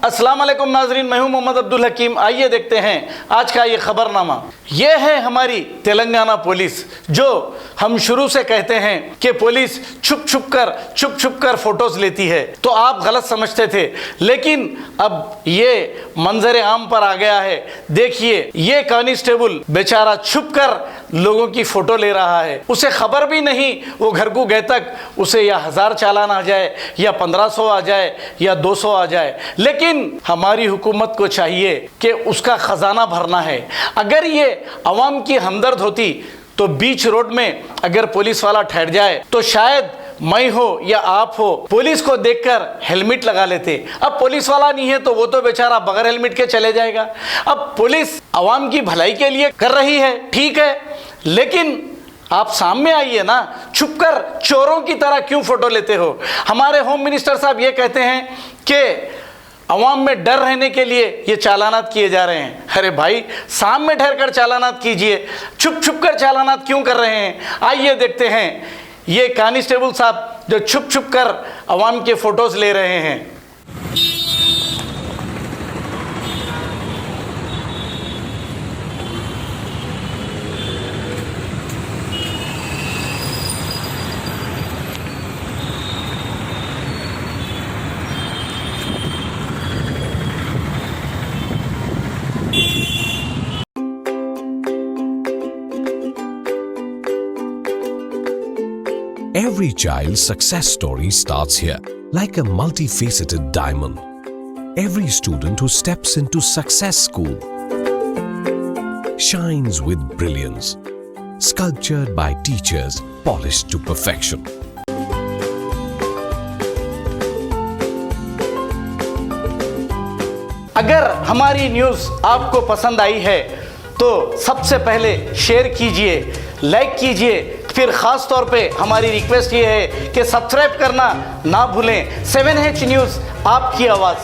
अस्सलाम वालेकुम नाजरीन, मैं हूं मोहम्मद अब्दुल हकीम। आइए देखते हैं आज का ये खबरनामा। ये है हमारी तेलंगाना पुलिस, जो हम शुरू से कहते हैं कि पुलिस छुप छुप कर फोटोज लेती है, तो आप गलत समझते थे, लेकिन अब ये मंजर आम पर आ गया है। देखिए, ये कांस्टेबल बेचारा छुप कर लोगों की फोटो ले रहा है। उसे खबर भी नहीं वो घर को गए तक उसे या 1000 चालान आ जाए या 1500 आ जाए या 200 आ जाए, लेकिन हमारी हुकूमत को चाहिए कि उसका खजाना भरना है। अगर ये अवाम की हमदर्द होती तो बीच रोड में अगर पुलिस वाला ठहर जाए तो शायद मैं हो या आप हो, पुलिस को देखकर हेलमेट लगा लेते। अब पुलिस वाला नहीं है तो वो तो बेचारा बगैर हेलमेट के चले जाएगा। अब पुलिस अवाम की भलाई के लिए कर रही है, ठीक है, लेकिन आप सामने आइए ना, छुपकर चोरों की तरह क्यों फोटो लेते हो। हमारे होम मिनिस्टर साहब ये कहते हैं कि अवाम में डर रहने के लिए ये चालानात किए जा रहे हैं। अरे भाई, सामने ठहर कर चालानात कीजिए, छुप कर चालानात क्यों कर रहे हैं। आइए देखते हैं ये कांस्टेबल साहब जो छुप कर अवाम के फोटोज ले रहे हैं। Every child's success story starts here, like a multifaceted diamond. Every student who steps into success school shines with brilliance, sculptured by teachers polished to perfection. अगर हमारी न्यूज़ आपको पसंद आई है तो सबसे पहले शेयर कीजिए, लाइक कीजिए, फिर ख़ास तौर पे हमारी रिक्वेस्ट ये है कि सब्सक्राइब करना ना भूलें। 7H न्यूज़, आपकी आवाज़।